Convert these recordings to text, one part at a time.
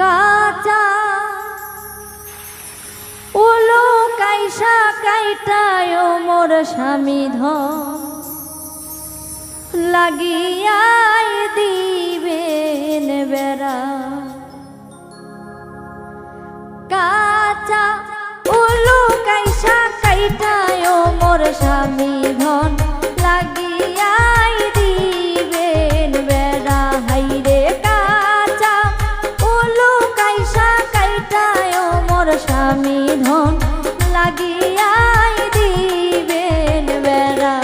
কাঁচা উলো কাইসা কাইটায় মোর স্বামী ধন লাগিয়াই দিবেন বেড়া। কাঁচা উলো কাইসা কাইটায় মোর স্বামী ধন লাগিয়াই দিবেন বেড়া। হাইরে কাঁচা উলো কাইসা কাইটায় মোর স্বামী ধন লাগিয়াই দিবেন বেড়া।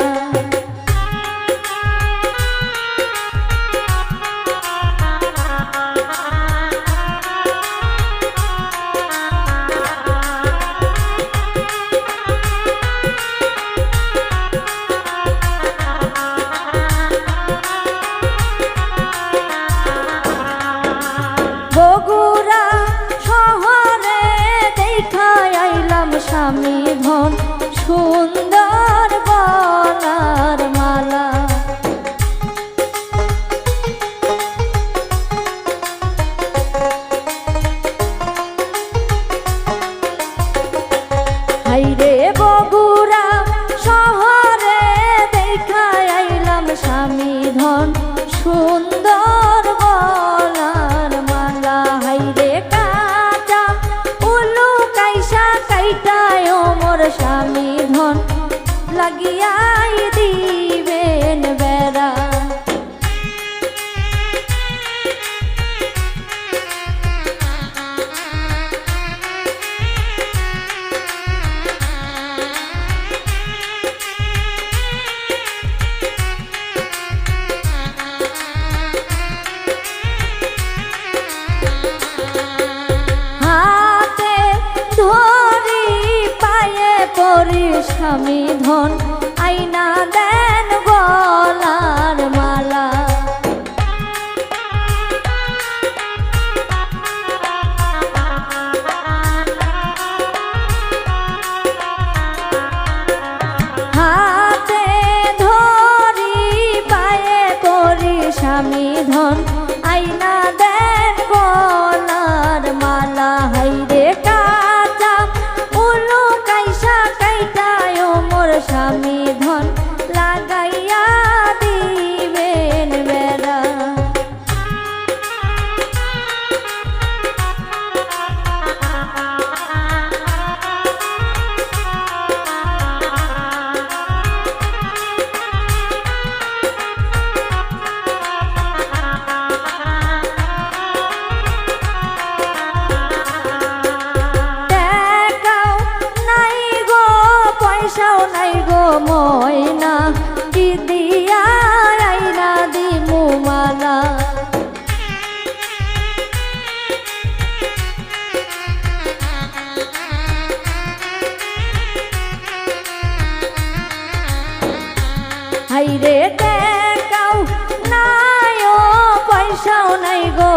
বগুড়া শহরে দেখা আইলাম স্বামী ধন সুন্দর গলার মালা। হাইরে বগুড়া শহরে দেখা আইলাম স্বামী ধন সুন্দর গলার মালা। হাইরে কাঁচা উলু কাইসা কাইটায় মোর স্বামী ধন লাগিয়াই দিবেন বেড়া। হাতে ধরি পায়ে পরি স্বামী ধন আইনা দেন গলার মালা। হাতে ধরি পায়ে পরি স্বামী ধন আইনা দেন গলার মালা। হাইরে কাঁচা উলু কাইসা কাইটায় মোর স্বামী ধন লাগাইয়া দিবেন বেড়া। পয়সাও নাই গো ময়না কি দিয়া আইনা দিমু মালা। হাইরে দেখাও নাই ও পয়সাও নাই গো